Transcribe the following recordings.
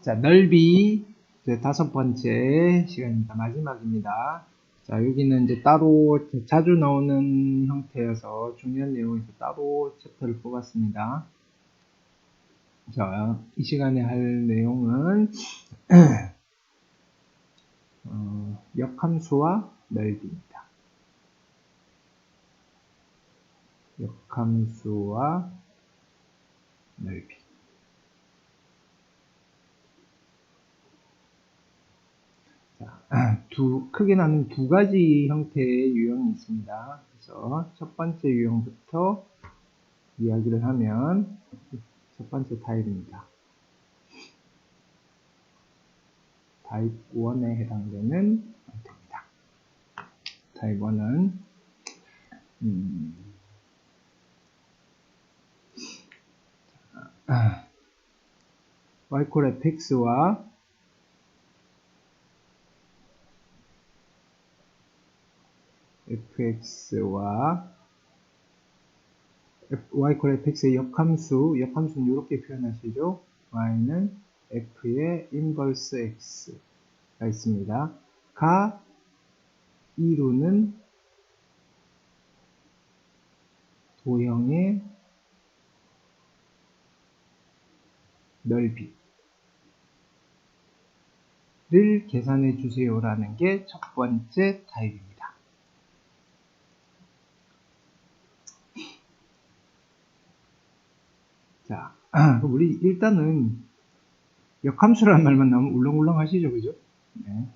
자, 넓이 이제 5번째 시간입니다. 마지막입니다. 자, 여기는 이제 따로 자주 나오는 형태여서 중요한 내용에서 따로 챕터를 뽑았습니다. 자, 이 시간에 할 내용은 역함수와 넓이입니다. 역함수와 넓이. 크게 나눈 두 가지 형태의 유형이 있습니다. 그래서 첫 번째 유형부터 이야기를 하면 첫 번째 타입입니다. 타입 1에 해당되는 형태입니다. 타입 1은 y fx와 fx와 y fx의 역함수는 이렇게 표현하시죠. y는 f의 인버스 x가 있습니다. 가 이루는 도형의 넓이를 계산해 주세요라는 게 첫 번째 타입입니다. 자, 우리 일단은 역함수라는 말만 나오면 울렁울렁 하시죠, 그죠? 네.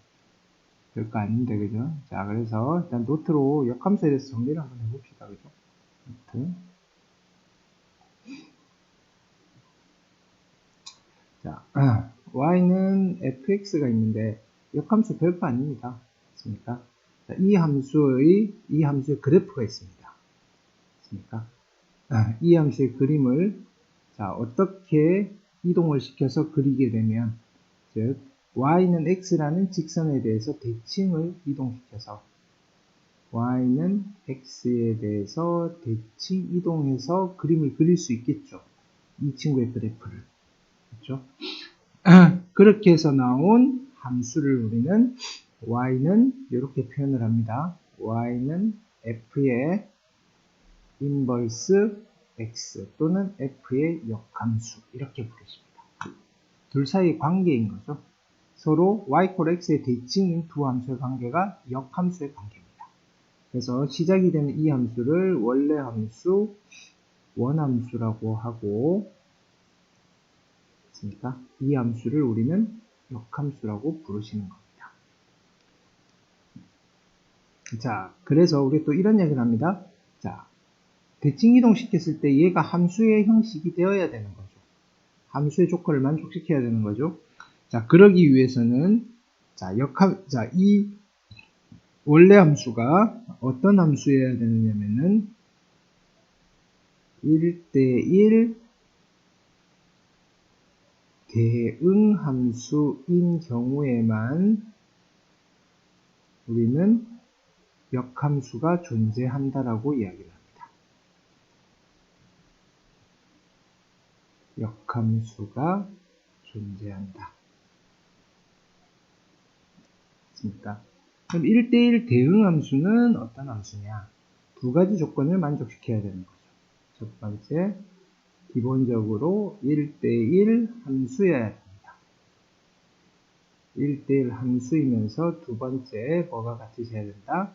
별거 아닌데, 그죠? 자, 그래서 일단 노트로 역함수에 대해서 정리를 한번 해봅시다, 그죠? 노트. 자, y는 fx가 있는데 역함수 별거 아닙니다. 맞습니까? 자, 이 함수의 그래프가 있습니다. 맞습니까? 이 함수의 그림을 자, 어떻게 이동을 시켜서 그리게 되면, 즉 y는 x라는 직선에 대해서 대칭을 이동시켜서 y는 x에 대해서 대칭 이동해서 그림을 그릴 수 있겠죠. 이 친구의 그래프를. 그렇죠? 그렇게 해서 나온 함수를 우리는 y는 이렇게 표현을 합니다. y는 f의 인버스 x 또는 f의 역함수 이렇게 부르십니다. 둘 사이의 관계인 거죠. 서로 y x의 대칭인 두 함수의 관계가 역함수의 관계입니다. 그래서 시작이 되는 이 함수를 원래 함수, 원함수라고 하고 있습니까? 이 함수를 우리는 역함수라고 부르시는 겁니다. 자, 그래서 우리 또 이런 얘기를 합니다. 자, 대칭 이동시켰을 때 얘가 함수의 형식이 되어야 되는 거죠. 함수의 조건을 만족시켜야 되는 거죠. 자, 그러기 위해서는 이 원래 함수가 어떤 함수여야 되느냐면은 1대1 대응 함수인 경우에만 우리는 역함수가 존재한다라고 이야기를 합니다. 역함수가 존재한다. 맞습니까? 그럼 1대1 대응 함수는 어떤 함수냐? 두 가지 조건을 만족시켜야 되는 거죠. 첫 번째, 기본적으로 1대1 함수여야 됩니다. 1대1 함수이면서 두 번째, 뭐가 같으셔야 된다?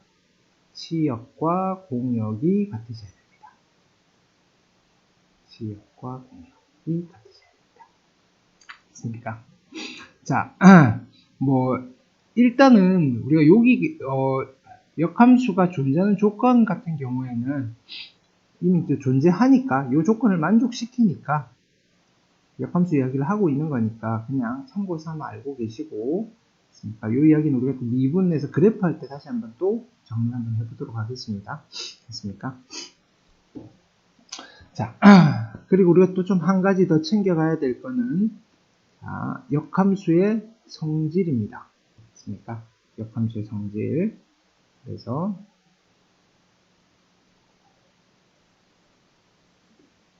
치역과 공역이 같으셔야 됩니다. 치역과 공역이 같으셔야 됩니다. 맞습니까? 자, 일단은 우리가 여기, 역함수가 존재하는 조건 같은 경우에는 이미 존재하니까, 이 조건을 만족시키니까, 역함수 이야기를 하고 있는 거니까, 그냥 참고 삼아 알고 계시고, 이 이야기는 우리가 또 미분에서 그래프 할 때 다시 한번 또 정리 한번 해보도록 하겠습니다. 됐습니까? 자, 그리고 우리가 또 좀 한 가지 더 챙겨가야 될 거는, 자, 역함수의 성질입니다. 됐습니까? 역함수의 성질. 그래서,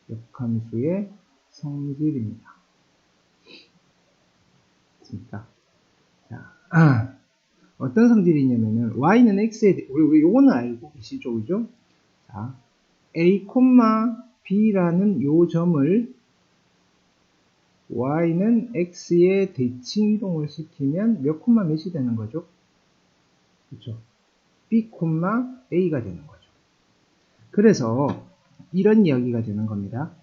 역함수의 성질입니다. 됐습니까? 자, 어떤 성질이 있냐면은 y는 x에 우리 요거는 알고 계시죠, 그죠? 자, a, b라는 요 점을 y는 x에 대칭 이동을 시키면 몇 콤마 몇이 되는 거죠? 그렇죠? b, a가 되는 거죠. 그래서 이런 이야기가 되는 겁니다.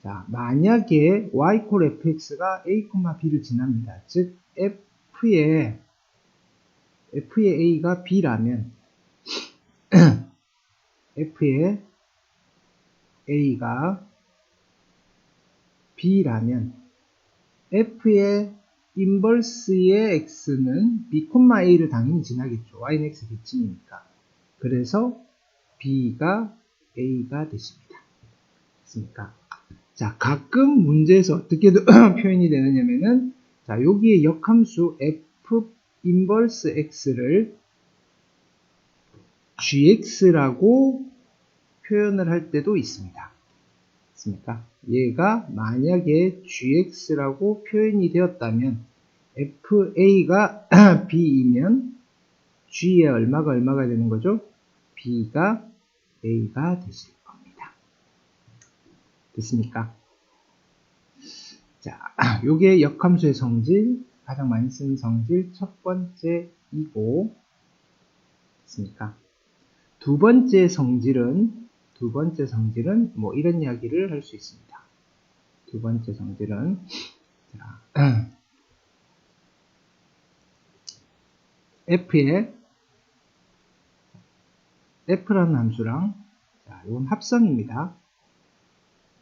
자, 만약에 y fx가 a, b를 지납니다. 즉 f의 a가 b라면 f의 a가 b라면 f의 인버스의 x는 b, a를 당연히 지나겠죠. y는 x 대칭이니까. 그래서 b가 a가 되십니다. 됐습니까? 자, 가끔 문제에서 어떻게 표현이 되느냐면은, 자, 여기에 역함수 f 인버스 x를 gx라고 표현을 할 때도 있습니다. 됐습니까? 얘가 만약에 gx라고 표현이 되었다면 fa가 b이면 g의 얼마가 되는 거죠? b가 a가 되실 겁니다. 됐습니까? 자, 요게 역함수의 성질, 가장 많이 쓰는 성질 첫 번째이고, 됐습니까? 두 번째 성질은 뭐 이런 이야기를 할 수 있습니다. 두 번째 성질은, 자, f라는 함수랑, 자, 이건 합성입니다.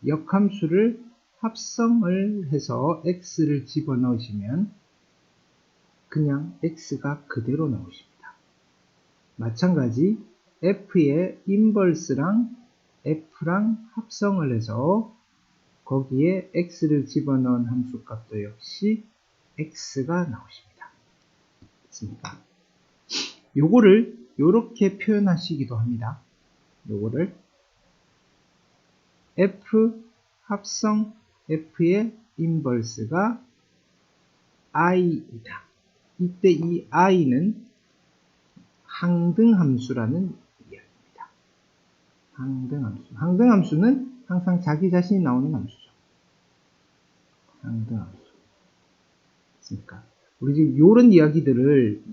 역함수를 합성을 해서 x를 집어넣으시면 그냥 x가 그대로 나오십니다. 마찬가지 f의 인버스랑 f랑 합성을 해서 거기에 x를 집어넣은 함수값도 역시 x가 나오십니다. 됐습니까? 요거를 요렇게 표현하시기도 합니다. 요거를 f 합성 f의 인버스가 i이다. 이때 이 i는 항등함수라는 이야기입니다. 항등함수. 항등함수는 항상 자기 자신이 나오는 함수죠. 항등함수. 됐습니까? 우리 지금 요런 이야기들을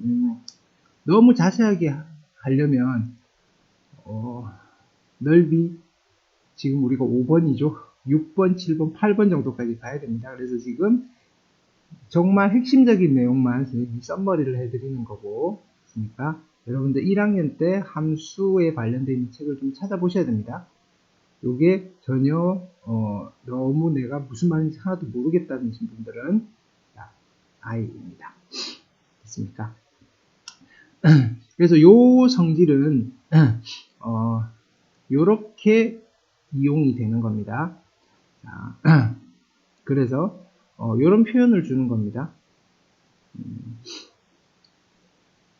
너무 자세하게 하려면 넓이 지금 우리가 5번이죠. 6번, 7번, 8번 정도까지 가야 됩니다. 그래서 지금 정말 핵심적인 내용만 선생님이 썸머리를 해드리는 거고, 있습니까? 여러분들 1학년 때 함수에 관련된 있는 책을 좀 찾아보셔야 됩니다. 요게 전혀 너무 내가 무슨 말인지 하나도 모르겠다는 분들은 I입니다. 됐습니까? 그래서 요 성질은 요렇게 이용이 되는 겁니다. 자, 그래서 요런 표현을 주는 겁니다.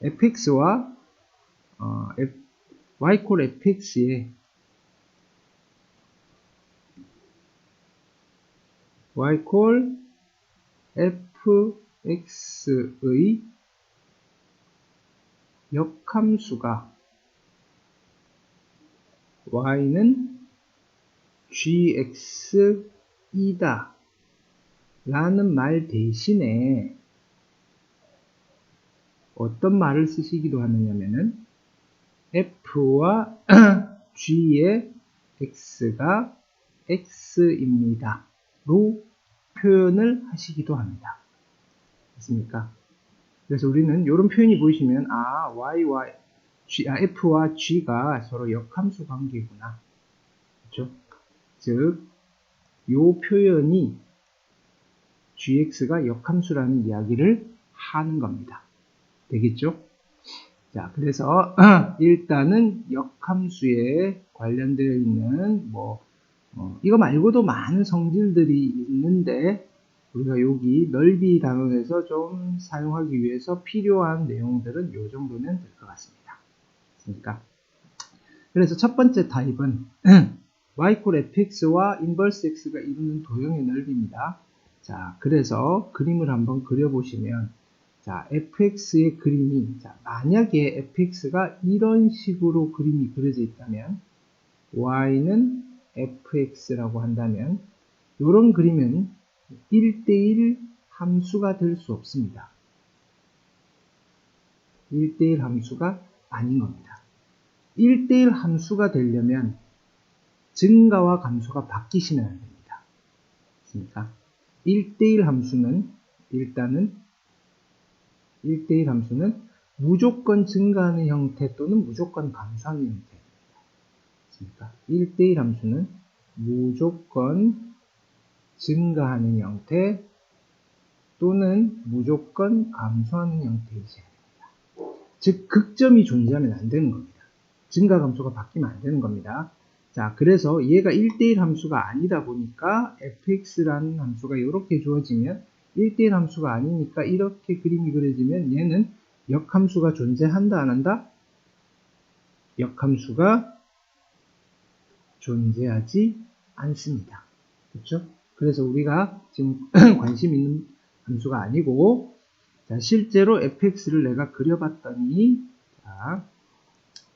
fx와 y 콜 fx에 y 콜 fx의 역함수가 y는 gx이다 라는 말 대신에 어떤 말을 쓰시기도 하느냐면은 f와 g의 x가 x입니다 로 표현을 하시기도 합니다. 됐습니까? 그래서 우리는 이런 표현이 보이시면 f와 g가 서로 역함수 관계구나. 그렇죠? 즉, 요 표현이 gx가 역함수라는 이야기를 하는 겁니다. 되겠죠? 자, 그래서 일단은 역함수에 관련되어 있는 이거 말고도 많은 성질들이 있는데 우리가 여기 넓이 단원에서 좀 사용하기 위해서 필요한 내용들은 이 정도면 될 것 같습니다. 그러니까 그래서 첫 번째 타입은 y 콜 fx와 인버스 x가 이루는 도형의 넓이입니다. 자, 그래서 그림을 한번 그려보시면, 자, fx의 그림이, 자, 만약에 fx가 이런 식으로 그림이 그려져 있다면, y는 fx라고 한다면, 이런 그림은 1대1 함수가 될 수 없습니다. 1대1 함수가 아닌 겁니다. 1대1 함수가 되려면 증가와 감소가 바뀌시면 안 됩니다. 그렇습니까? 1대1 함수는 일단은 1대1 함수는 무조건 증가하는 형태 또는 무조건 감소하는 형태입니다. 그렇습니까? 1대1 함수는 무조건 증가하는 형태 또는 무조건 감소하는 형태이셔야 됩니다. 즉 극점이 존재하면 안 되는 겁니다. 증가 감소가 바뀌면 안 되는 겁니다. 자, 그래서 얘가 1대1 함수가 아니다 보니까 fx라는 함수가 이렇게 주어지면 1대1 함수가 아니니까 이렇게 그림이 그려지면 얘는 역함수가 존재한다 안 한다? 역함수가 존재하지 않습니다. 그렇죠? 그래서 우리가 지금 관심 있는 함수가 아니고, 자, 실제로 fx를 내가 그려봤더니, 자,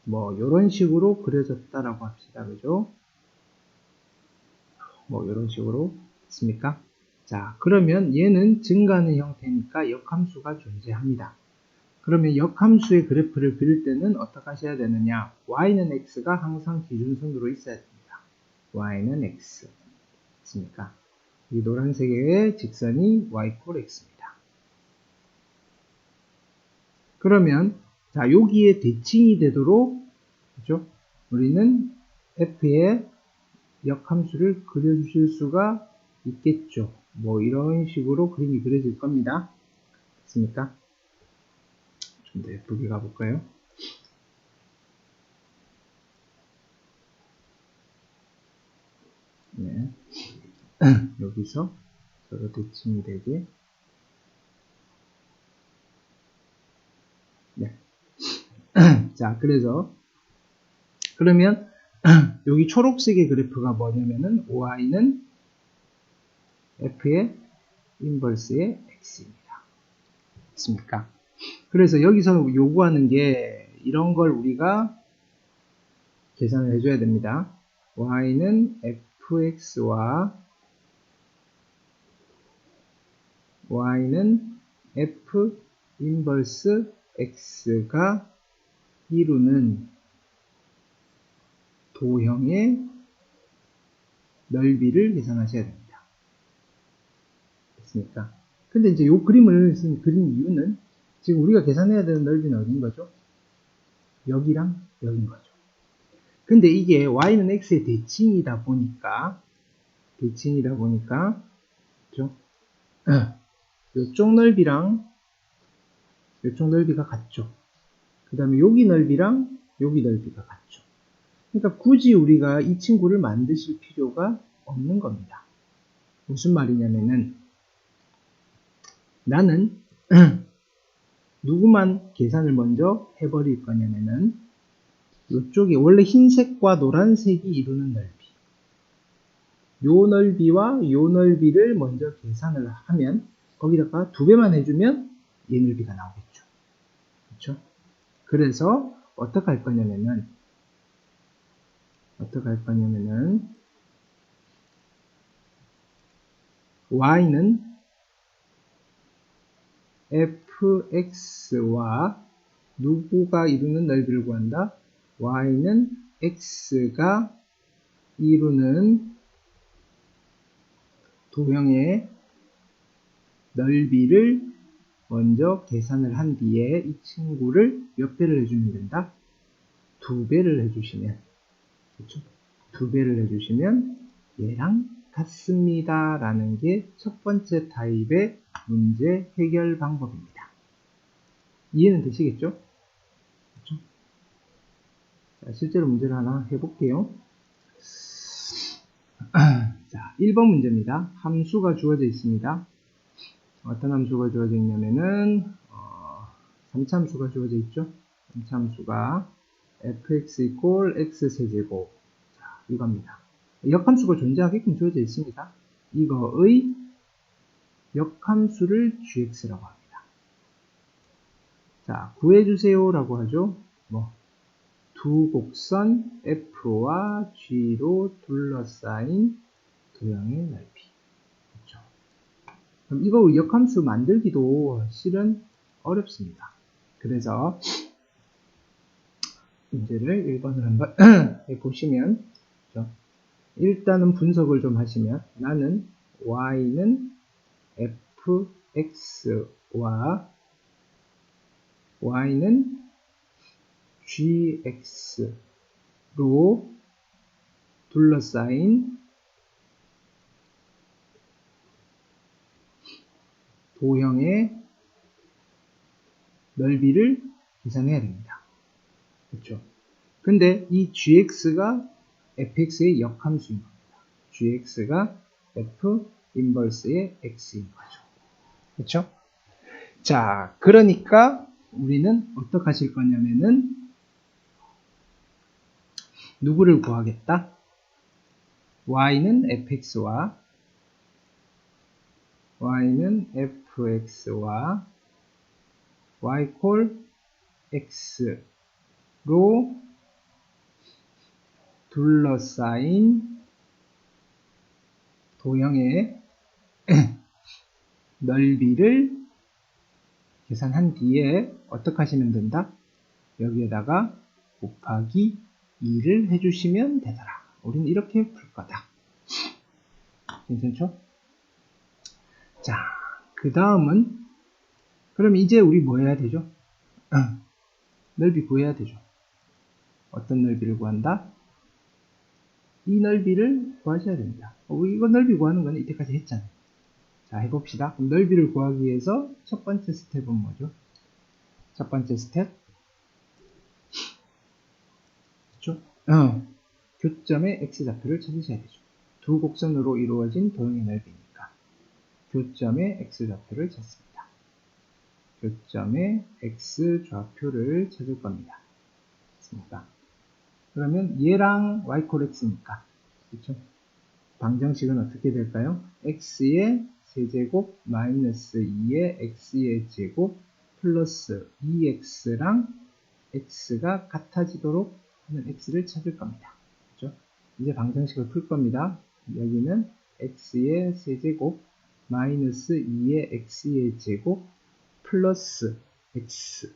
뭐 이런 식으로 그려졌다라고 합시다. 그죠? 뭐 이런 식으로 됐습니까? 자, 그러면 얘는 증가하는 형태니까 역함수가 존재합니다. 그러면 역함수의 그래프를 그릴 때는 어떻게 하셔야 되느냐? y는 x가 항상 기준선으로 있어야 됩니다. y는 x. 됐습니까? 이 노란색의 직선이 y = x입니다. 그러면 자, 여기에 대칭이 되도록, 그죠? 우리는 f의 역함수를 그려주실 수가 있겠죠. 뭐 이런 식으로 그림이 그려질 겁니다. 됐습니까? 좀 더 예쁘게 가볼까요? 네. 여기서 서로 대칭이 되게. 네. 자, 그러면 여기 초록색의 그래프가 뭐냐면은 y는 f의 인버스의 x입니다. 됐습니까? 그래서 여기서 요구하는 게 이런 걸 우리가 계산을 해줘야 됩니다. y는 fx와 y는 f 인버스 x가 이루는 도형의 넓이를 계산하셔야 됩니다. 됐습니까? 근데 이제 이 그림을 그린 이유는 지금 우리가 계산해야 되는 넓이는 어딘 거죠? 여기랑 여긴 거죠. 근데 이게 y는 x의 대칭이다 보니까 그죠? 이쪽 넓이랑 이쪽 넓이가 같죠. 그 다음에 여기 넓이랑 여기 넓이가 같죠. 그러니까 굳이 우리가 이 친구를 만드실 필요가 없는 겁니다. 무슨 말이냐면은 나는 누구만 계산을 먼저 해버릴 거냐면은 이쪽에 원래 흰색과 노란색이 이루는 넓이, 요 넓이와 요 넓이를 먼저 계산을 하면 거기다가 2배만 해주면 이 넓이가 나오겠죠. 그렇죠? 그래서 어떻게 할 거냐면은 y는 fx와 누구가 이루는 넓이를 구한다? y는 x가 이루는 도형의 넓이를 먼저 계산을 한 뒤에 이 친구를 몇 배를 해주면 된다? 2배를 해주시면, 그렇죠? 2배를 해주시면 얘랑 같습니다 라는 게 첫 번째 타입의 문제 해결 방법입니다. 이해는 되시겠죠? 그렇죠? 자, 실제로 문제를 하나 해볼게요. 자, 1번 문제입니다. 함수가 주어져 있습니다. 어떤 함수가 주어져 있냐면은 3차함수가 주어져 있죠. 3차함수가 fx = x세제곱, 자, 이겁니다. 역함수가 존재하게끔 주어져 있습니다. 이거의 역함수를 gx라고 합니다. 자, 구해주세요라고 하죠. 두 곡선 f와 g로 둘러싸인 도형의 넓이. 그렇죠? 그럼 이거 역함수 만들기도 실은 어렵습니다. 그래서 문제를 1번을 한번 보시면, 그렇죠? 일단은 분석을 좀 하시면, 나는 y는 fx와 y는 gx로 둘러싸인 도형의 넓이를 계산해야 됩니다. 그렇죠? 근데 이 gx가 fx의 역함수인 겁니다. gx가 f 인버스의 x인 거죠. 그렇죠? 자, 그러니까 우리는 어떻게 하실 거냐면은 누구를 구하겠다? y는 fx와 y 콜 x로 둘러싸인 도형의 넓이를 계산한 뒤에 어떻게 하시면 된다? 여기에다가 곱하기 2를 해주시면 되더라. 우리는 이렇게 풀 거다. 괜찮죠? 자, 그 다음은 그럼 이제 우리 뭐 해야 되죠? 넓이 구해야 되죠. 어떤 넓이를 구한다? 이 넓이를 구하셔야 됩니다. 우리 이거 넓이 구하는 건 이때까지 했잖아요. 자, 해봅시다. 그럼 넓이를 구하기 위해서 첫 번째 스텝은 뭐죠? 첫 번째 스텝. 그렇죠? 교점의 x좌표를 찾으셔야 되죠. 두 곡선으로 이루어진 도형의 넓이니까 교점의 x좌표를 찾습니다. 교점의 x좌표를 찾을 겁니다. 됐습니까? 그러면 얘랑 y 콜 x니까, 그렇죠? 방정식은 어떻게 될까요? x의 세제곱 마이너스 2의 x의 제곱 플러스 2x랑 x가 같아지도록 하는 x를 찾을 겁니다. 그렇죠? 이제 방정식을 풀 겁니다. 여기는 x의 세제곱 마이너스 2의 x의 제곱 플러스 x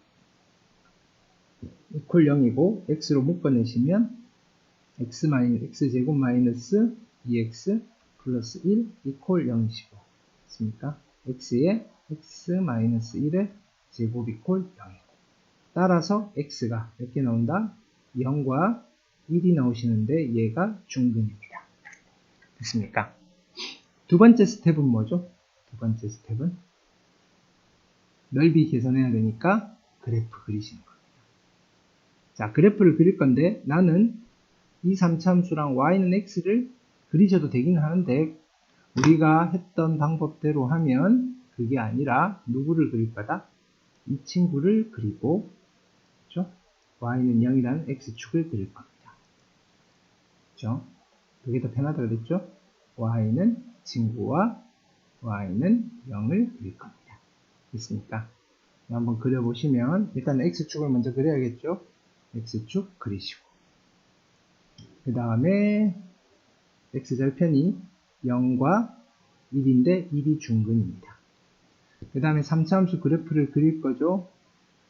이퀄 0이고 x로 묶어내시면 x제곱 마이너스 2x 플러스 1 이퀄 0이시고, 됐습니까? x의 x 마이너스 1의 제곱 이퀄 0이고, 따라서 x가 몇 개 나온다? 0과 1이 나오시는데 얘가 중근입니다. 됐습니까? 두 번째 스텝은 뭐죠? 두 번째 스텝은 넓이 계산해야 되니까 그래프 그리시는 겁니다. 자, 그래프를 그릴 건데 나는 이 3차 함수랑 y는 x를 그리셔도 되긴 하는데 우리가 했던 방법대로 하면 그게 아니라 누구를 그릴 거다? 이 친구를 그리고, 그렇죠? y는 0이라는 x축을 그릴 겁니다. 그렇죠? 그게 더 편하다 그랬죠? y는 친구와 y는 0을 그릴 겁니다. 됐습니까? 한번 그려보시면 일단 x축을 먼저 그려야겠죠? x축 그리시고 그 다음에 x절편이 0과 1인데 1이 중근입니다. 그 다음에 3차 함수 그래프를 그릴 거죠.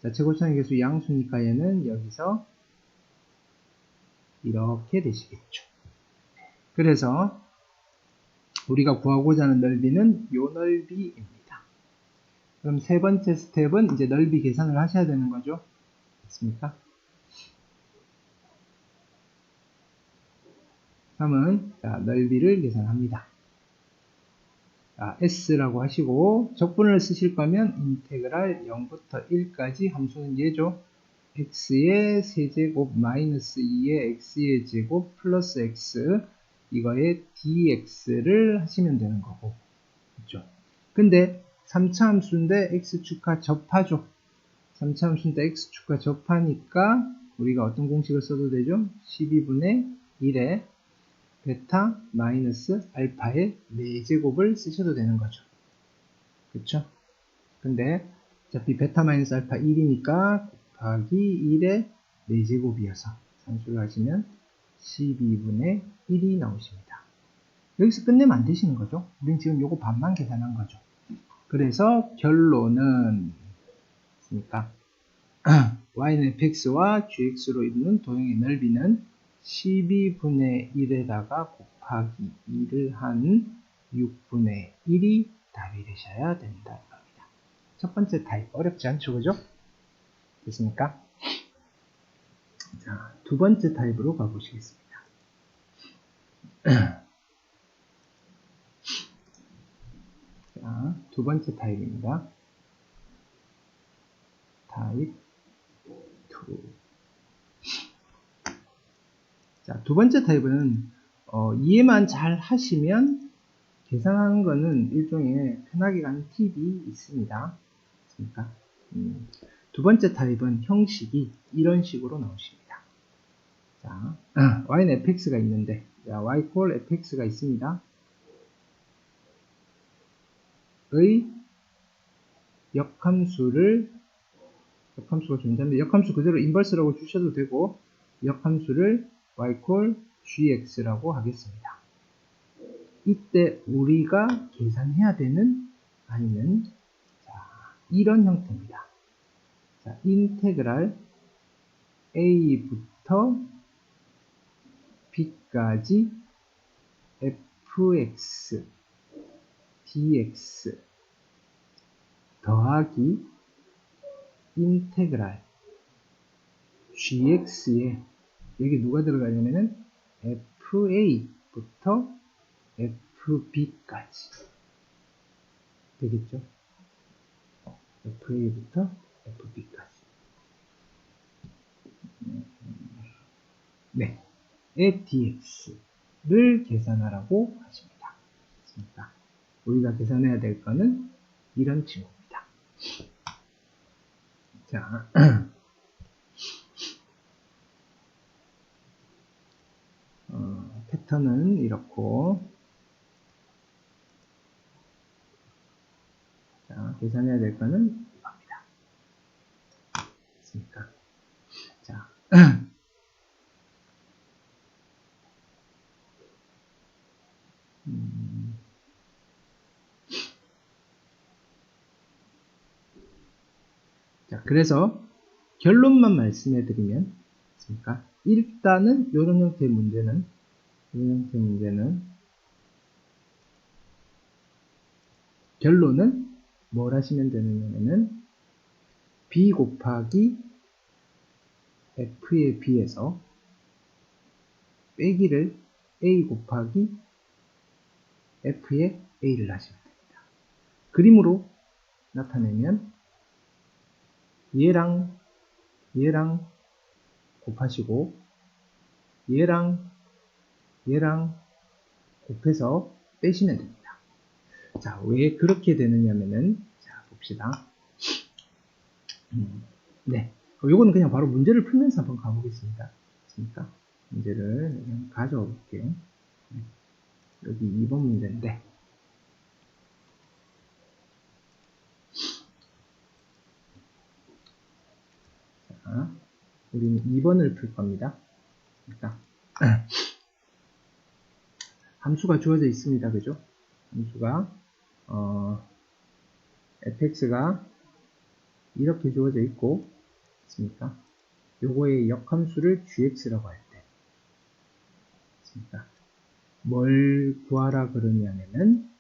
자, 최고차의 개수 양수니까 얘는 여기서 이렇게 되시겠죠. 그래서 우리가 구하고자 하는 넓이는 요 넓이입니다. 그럼 세 번째 스텝은 이제 넓이 계산을 하셔야 되는 거죠. 됐습니까? 다음은 넓이를 계산합니다. s라고 하시고 적분을 쓰실 거면 인테그랄 0부터 1까지 함수는 얘죠. x의 세제곱 마이너스 2의 x의 제곱 플러스 x 이거에 dx를 하시면 되는 거고, 그렇죠? 근데 3차 함수인데 x축과 접하죠. 3차 함수인데 x축과 접하니까 우리가 어떤 공식을 써도 되죠? 12분의 1에 베타 마이너스 알파의 4제곱을 쓰셔도 되는 거죠. 그쵸? 근데 어차피 베타 마이너스 알파 1이니까 곱하기 1의 4제곱이어서 산수를 하시면 12분의 1이 나오십니다. 여기서 끝내면 안 되시는 거죠. 우린 지금 요거 반만 계산한 거죠. 그래서 결론은 그러니까 y는 fx와 gx로 이루는 도형의 넓이는 12분의 1에다가 곱하기 2를 한 6분의 1이 답이 되셔야 된다는 겁니다. 첫 번째 타입 어렵지 않죠, 그죠? 됐습니까? 자, 두 번째 타입으로 가보시겠습니다. 자, 두 번째 타입입니다. 타입 2. 자, 두 번째 타입은 이해만 잘 하시면 계산하는 거는 일종의 편하게 가는 팁이 있습니다. 그러니까 두 번째 타입은 형식이 이런 식으로 나오십니다. 자, y는 fx가 있는데 자, y 콜 fx가 있습니다. 의 역함수가 존재하는데 역함수 그대로 인버스라고 주셔도 되고 역함수를 y 콜 gx라고 하겠습니다. 이때 우리가 계산해야 되는 아이는 자, 이런 형태입니다. 자, 인테그랄 a부터 b까지 fx dx 더하기 인테그랄 gx에 여기 누가 들어가냐면은 fa부터 fb까지 되겠죠? fa부터 fb까지 네, 의 dx를 계산하라고 하십니다. 그렇습니까? 우리가 계산해야 될 거는 이런 친구입니다. 자, 패턴은 이렇고 자, 계산해야 될 거는 이겁니다. 됐습니까? 자, 자, 그래서 결론만 말씀해 드리면 됐습니까? 일단은 이런 형태의 문제는 결론은 뭘 하시면 되느냐면은 b 곱하기 f에 비해서 빼기를 a 곱하기 f에 a를 하시면 됩니다. 그림으로 나타내면 얘랑 곱하시고 얘랑 곱해서 빼시면 됩니다. 자, 왜 그렇게 되느냐면은 자, 봅시다. 네, 요거는 그냥 바로 문제를 풀면서 한번 가보겠습니다. 그러니까 문제를 그냥 가져와 볼게요. 여기 2번 문제인데 자, 우리는 2번을 풀 겁니다. 그러니까 함수가 주어져 있습니다. 그죠? 함수가 fx가 이렇게 주어져 있고 있습니까? 요거의 역함수를 gx라고 할 때 있습니까? 뭘 구하라 그러냐면은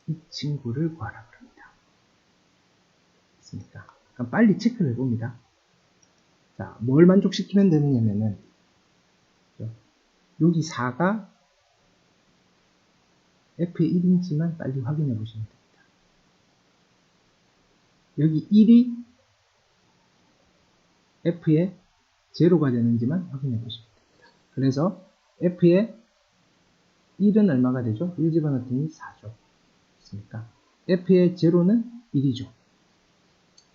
이 친구를 구하라 그럽니다. 있습니까? 그럼 빨리 체크를 해봅니다. 자, 뭘 만족시키면 되느냐면은 여기 4가 f의 1인지만 빨리 확인해 보시면 됩니다. 여기 1이 f의 제로가 되는지만 확인해 보시면 됩니다. 그래서 f의 1은 얼마가 되죠? 1 집어넣었더니 4죠. 있습니까? f의 제로는 1이죠.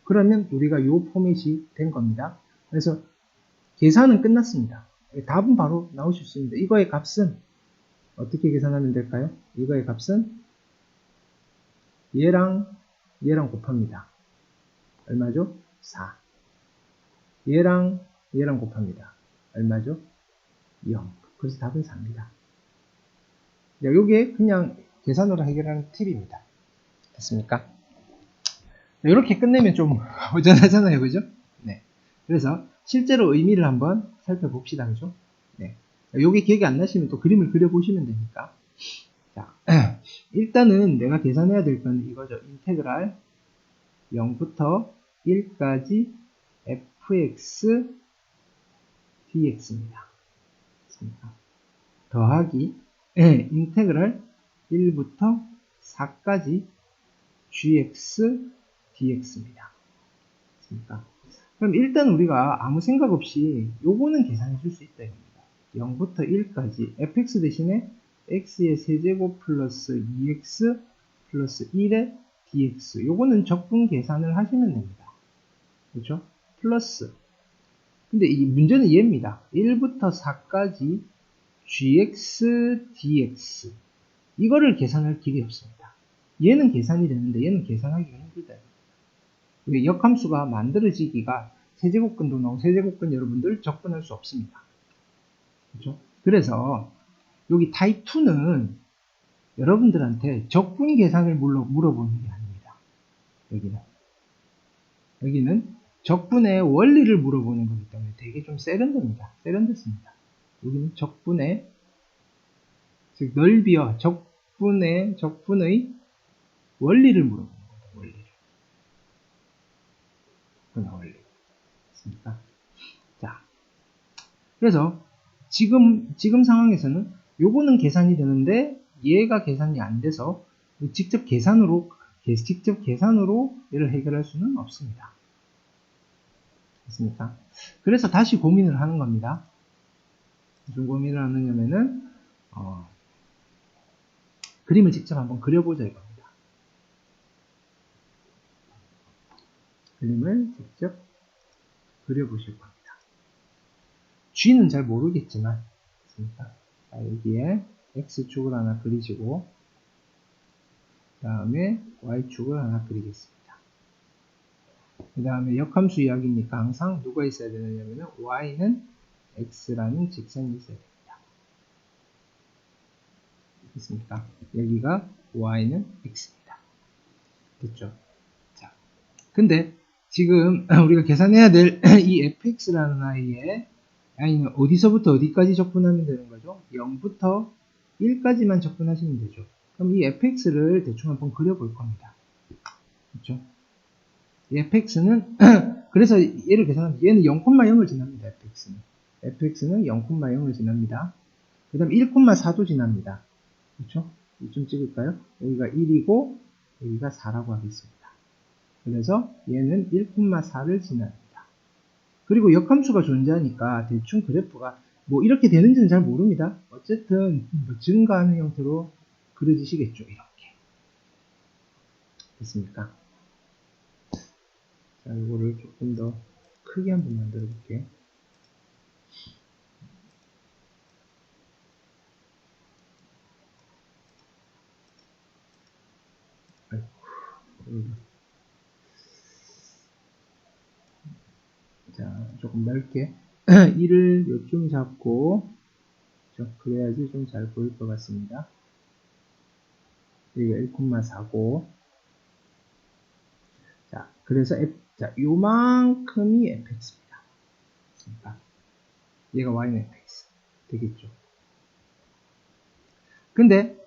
그러면 우리가 이 포맷이 된 겁니다. 그래서 계산은 끝났습니다. 답은 바로 나오실 수 있는데 이거의 값은 어떻게 계산하면 될까요? 이거의 값은 얘랑 곱합니다. 얼마죠? 4. 얘랑 곱합니다. 얼마죠? 0. 그래서 답은 4입니다. 요게 그냥 계산으로 해결하는 팁입니다. 됐습니까? 이렇게 끝내면 좀 허전하잖아요. 그죠? 네. 그래서 실제로 의미를 한번 살펴봅시다. 그죠? 네. 요게 기억이 안 나시면 또 그림을 그려보시면 되니까. 자, 일단은 내가 계산해야 될 건 이거죠. 인테그랄 0부터 1까지 fx dx입니다. 더하기 인테그랄 1부터 4까지 gx dx입니다. 그럼 일단 우리가 아무 생각 없이 요거는 계산해 줄 수 있다 이겁니다. 0부터 1까지 fx 대신에 x의 세제곱 플러스 2x 플러스 1의 dx 요거는 적분 계산을 하시면 됩니다. 그렇죠? 플러스 근데 이 문제는 얘입니다. 1부터 4까지 gx dx 이거를 계산할 길이 없습니다. 얘는 계산이 되는데 얘는 계산하기가 힘들다. 역함수가 만들어지기가 세제곱근도 나오고 세제곱근 여러분들 접근할 수 없습니다. 그렇죠? 그래서 여기 타입 2는 여러분들한테 적분 계산을 물어보는 게 아닙니다. 여기는 적분의 원리를 물어보는 거기 때문에 되게 좀 세련됩니다. 세련됐습니다. 여기는 적분의 즉 넓이와 적분의 원리를 물어보는 겁니다. 원리를. 원리. 됐습니까? 자, 그래서 지금 상황에서는 요거는 계산이 되는데 얘가 계산이 안 돼서 직접 계산으로 얘를 해결할 수는 없습니다. 됐습니까? 그래서 다시 고민을 하는 겁니다. 무슨 고민을 하느냐면은 그림을 직접 한번 그려보자 이겁니다. 그림을 직접 그려보실 겁니다. G는 잘 모르겠지만 자, 여기에 X축을 하나 그리시고 그 다음에 Y축을 하나 그리겠습니다. 그 다음에 역함수 이야기니까 항상 누가 있어야 되느냐면 Y는 X라는 직선이 있어야 됩니다. 됐습니까? 여기가 Y는 X입니다. 됐죠? 자, 근데 지금 우리가 계산해야 될 이 fx라는 아이는 어디서부터 어디까지 접근하면 되는 거죠? 0부터 1까지만 접근하시면 되죠. 그럼 이 fx를 대충 한번 그려볼 겁니다. 그렇죠? 이 fx는 그래서 얘를 계산하면 얘는 0,0을 지납니다. fx는 0,0을 지납니다. 그 다음 1,4도 지납니다. 그렇죠? 좀 찍을까요? 여기가 1이고 여기가 4라고 하겠습니다. 그래서 얘는 1,4를 지납니다. 그리고 역함수가 존재하니까 대충 그래프가 뭐 이렇게 되는지는 잘 모릅니다. 어쨌든 뭐 증가하는 형태로 그려지시겠죠. 이렇게. 됐습니까? 자, 이거를 조금 더 크게 한번 만들어 볼게요. 자, 조금 넓게 1을 요쯤 잡고 그래야지 좀 잘 보일 것 같습니다. 여기가 1,4고 자, 그래서 자, 요만큼이 fx입니다. 얘가 y는 fx 되겠죠. 근데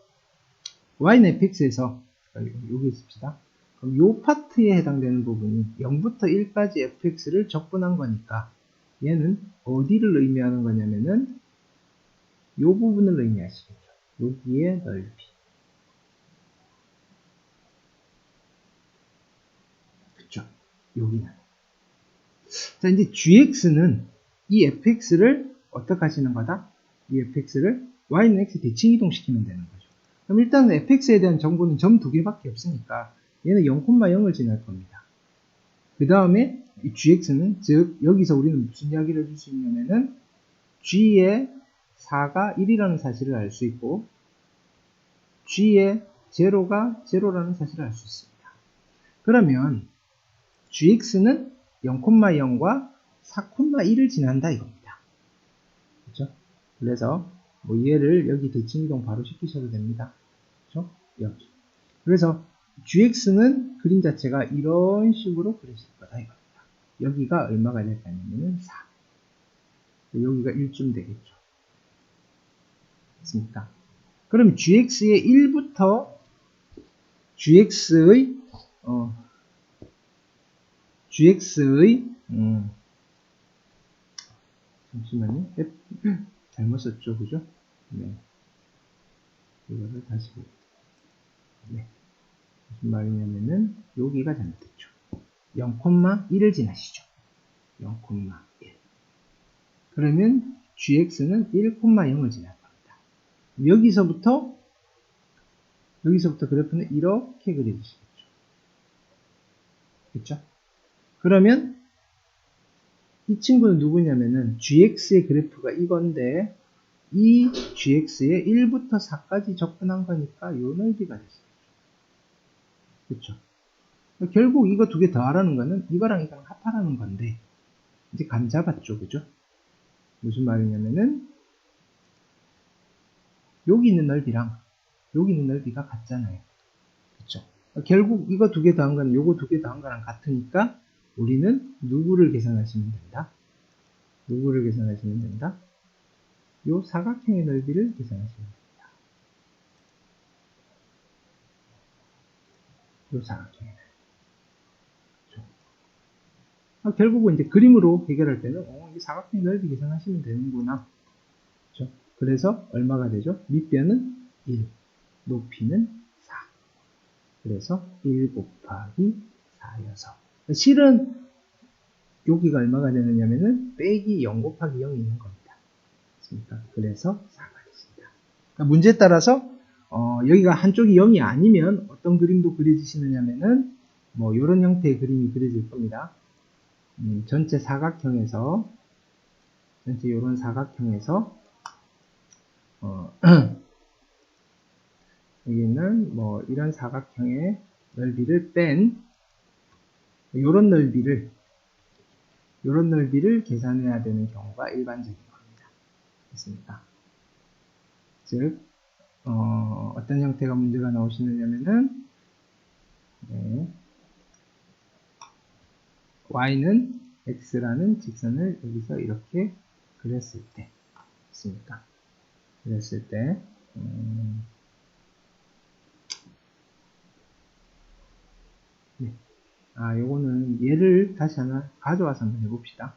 y는 fx에서 여기 있읍시다. 그럼 요 파트에 해당되는 부분이 0부터 1까지 fx를 적분한 거니까 얘는 어디를 의미하는 거냐면은 요 부분을 의미하시겠죠. 여기의 넓이. 그쵸? 여기는. 자, 이제 gx는 이 fx를 어떻게 하시는 거다? 이 fx를 y는 x 대칭 이동시키면 되는 거죠. 그럼 일단 fx에 대한 정보는 점 2개밖에 없으니까 얘는 0,0을 지날 겁니다. 그 다음에 이 gx는 즉 여기서 우리는 무슨 이야기를 해줄 수 있냐면은 g의 4가 1이라는 사실을 알 수 있고 g의 제로가 제로라는 사실을 알 수 있습니다. 그러면 gx는 0,0과 4,1을 지난다 이겁니다. 그렇죠? 그래서 뭐 얘를 여기 대칭 이동 바로 시키셔도 됩니다. 그렇죠? 여기. 그래서 gx는 그림 자체가 이런 식으로 그려질 거다 이겁니다. 여기가 얼마가 될까냐면 4. 여기가 1쯤 되겠죠. 됐습니까? 그럼 gx의 1부터 gx의 잠시만요. 잘못 썼죠, 그죠? 네. 이거를 다시 네. 무슨 말이냐면은 여기가 잘못됐죠. 0,1을 지나시죠. 0,1. 그러면 gx는 1,0을 지날 겁니다. 여기서부터 그래프는 이렇게 그려주시겠죠. 그렇죠? 그러면 이 친구는 누구냐면은 gx의 그래프가 이건데 이 gx에 1부터 4까지 접근한 거니까 요 넓이가 되시겠죠. 그렇죠? 결국 이거 두 개 더하라는 거는 이거랑 이거랑 합하라는 건데 이제 감 잡았죠. 그죠? 무슨 말이냐면은 여기 있는 넓이랑 여기 있는 넓이가 같잖아요. 그쵸? 결국 이거 두 개 더한 거는 요거 두 개 더한 거랑 같으니까 우리는 누구를 계산하시면 된다? 누구를 계산하시면 된다? 요 사각형의 넓이를 계산하시면 됩니다. 요 사각형의 넓이. 그쵸? 결국은 이제 그림으로 해결할 때는 이 사각형의 넓이 계산하시면 되는구나. 그쵸? 그래서 얼마가 되죠? 밑변은 1, 높이는 4. 그래서 1 곱하기 4여서 실은 여기가 얼마가 되느냐면은 빼기 0 곱하기 0이 있는 겁니다. 그렇습니까? 그래서 4가 되십니다. 그러니까 문제에 따라서 여기가 한쪽이 0이 아니면 어떤 그림도 그려지시느냐면은 뭐 이런 형태의 그림이 그려질 겁니다. 전체 사각형에서 전체 이런 사각형에서 여기는 뭐 이런 사각형의 넓이를 뺀 이런 넓이를 계산해야 되는 경우가 일반적인 겁니다. 됐습니까? 즉 어떤 형태가 문제가 나오시느냐면은 네, y는 x라는 직선을 여기서 이렇게 그렸을 때 됐습니까? 그렸을 때 네. 요거는 얘를 다시 하나 가져와서 한번 해봅시다.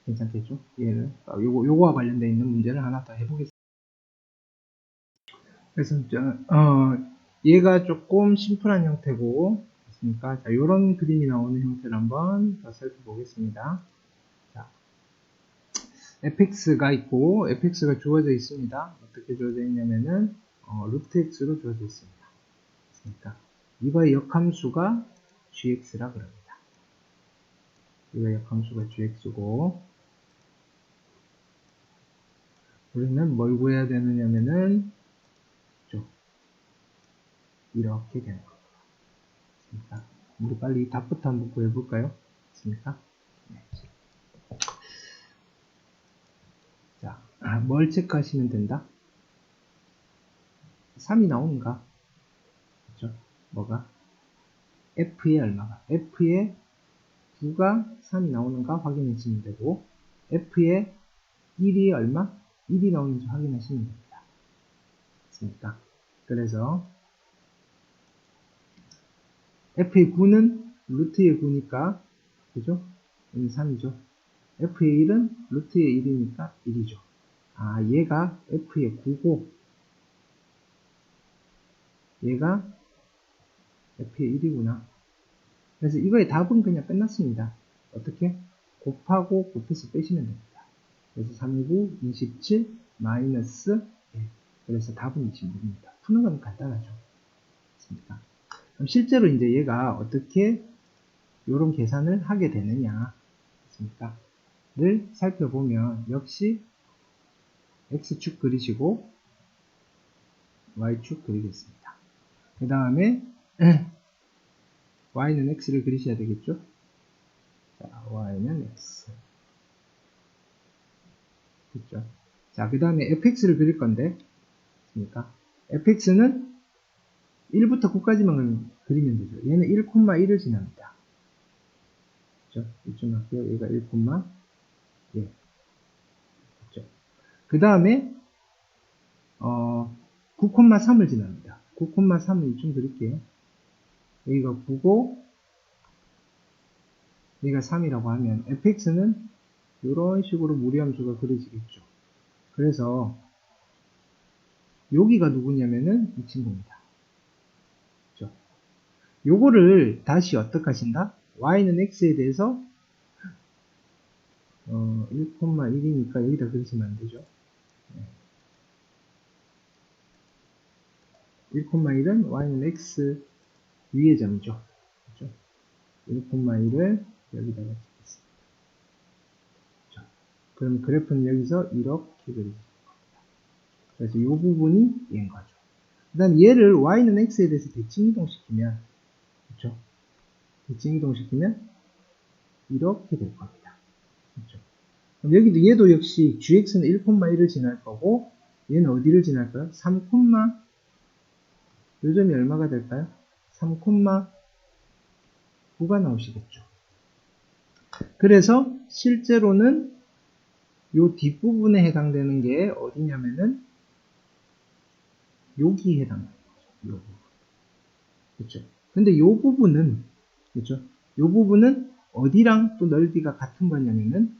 괜찮겠죠? 얘를 요거와 관련되어 있는 문제를 하나 더 해보겠습니다. 그래서 얘가 조금 심플한 형태고 됐습니까? 자, 요런 그림이 나오는 형태를 한번 더 살펴보겠습니다. 자, fx가 있고 fx가 주어져 있습니다. 어떻게 주어져 있냐면은 루트 x로 주어져 있습니다. 됐습니까? 이거의 역함수가 gx라 그럽니다. 이거의 역함수가 gx고 우리는 뭘 구해야 되느냐면은 이렇게 되는 겁니다. 우리 빨리 답부터 한번 구해볼까요? 됐습니까? 네. 자, 뭘 체크하시면 된다? 3이 나오는가? 그렇죠? 뭐가? F에 얼마가? F에 9가 3이 나오는가 확인하시면 되고 F에 1이 얼마? 1이 나오는지 확인하시면 됩니다. 됐습니까? 그래서 F의 9는 루트의 9니까 그죠? 3이죠. F의 1은 루트의 1이니까 1이죠. 얘가 F의 9고 얘가 F의 1이구나. 그래서 이거의 답은 그냥 끝났습니다. 어떻게? 곱하고 곱해서 빼시면 됩니다. 그래서 39, 27, 마이너스 1. 그래서 답은 26입니다. 푸는 건 간단하죠. 맞습니까? 그럼 실제로 이제 얘가 어떻게 이런 계산을 하게 되느냐. 맞습니까? 를 살펴보면 역시 X축 그리시고 Y축 그리겠습니다. 그 다음에 y는 x를 그리셔야 되겠죠. 자, y는 x. 됐죠. 자, 그 다음에 fx를 그릴 건데, 그러니까 fx는 1부터 9까지만 그리면 되죠. 얘는 1,1을 지납니다. 그렇죠? 이쯤 할게요. 얘가 1, 예. 그렇죠. 그 다음에 9,3을 지납니다. 9,3을 이쯤 그릴게요. 여기가 9고 여기가 3이라고 하면 fx는 이런 식으로 무리함수가 그려지겠죠. 그래서 여기가 누구냐면은 이 친구입니다. 그렇죠? 요거를 다시 어떻게 하신다? y는 x에 대해서 1,1이니까 여기다 그리시면 안 되죠. 1,1은 y는 x 위의 점이죠. 그렇죠? 1,1을 여기다가 찍겠습니다. 그렇죠? 그럼 그래프는 여기서 이렇게 그리죠. 그래서 이 부분이 얘인 거죠. 그 다음 얘를 y는 x에 대해서 대칭 이동시키면, 그렇죠? 대칭 이동시키면 이렇게 될 겁니다. 그렇죠? 그럼 여기도 얘도 역시 gx는 1,1을 지날 거고 얘는 어디를 지날까요? 3, 요점이 얼마가 될까요? 3,9가 나오시겠죠. 그래서 실제로는 요 뒷부분에 해당되는 게 어디냐면은 여기 해당되는 거죠. 요 부분. 그렇죠. 근데 요 부분은, 그렇죠. 요 부분은 어디랑 또 넓이가 같은 거냐면은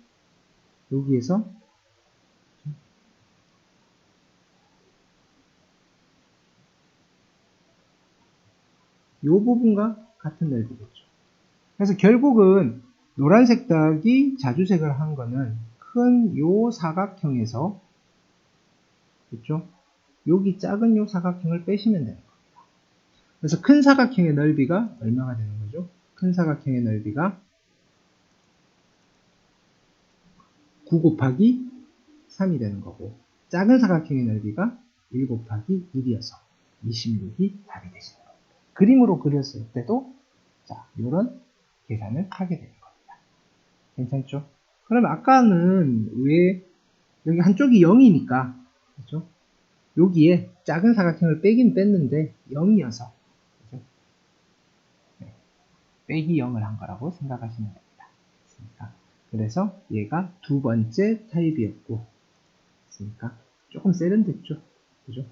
여기에서 요 부분과 같은 넓이겠죠. 그래서 결국은 노란색 닭이 자주색을 한 거는 큰 요 사각형에서, 그렇죠? 여기 작은 요 사각형을 빼시면 되는 겁니다. 그래서 큰 사각형의 넓이가 얼마가 되는 거죠? 큰 사각형의 넓이가 9 곱하기 3이 되는 거고, 작은 사각형의 넓이가 1 곱하기 1이어서 26이 답이 되시는 겁니다. 그림으로 그렸을 때도 자, 이런 계산을 하게 되는 겁니다. 괜찮죠? 그럼 아까는 왜 여기 한쪽이 0이니까, 그렇죠? 여기에 작은 사각형을 빼긴 뺐는데 0이어서, 그렇죠? 네, 빼기 0을 한 거라고 생각하시면 됩니다. 그러니까 그래서 얘가 두 번째 타입이었고, 그러니까 조금 세련됐죠, 그죠?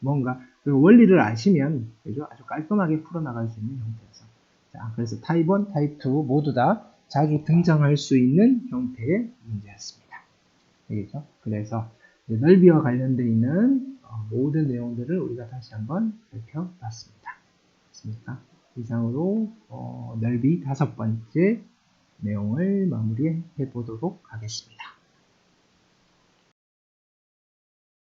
뭔가 그 원리를 아시면, 그죠? 아주 깔끔하게 풀어나갈 수 있는 형태에서. 자, 그래서 타입 1, 타입 2 모두 다 자주 등장할 수 있는 형태의 문제였습니다. 알겠죠? 그래서 넓이와 관련되어 있는 모든 내용들을 우리가 다시 한번 살펴봤습니다. 됐습니까? 이상으로 넓이 5번째 내용을 마무리해 보도록 하겠습니다.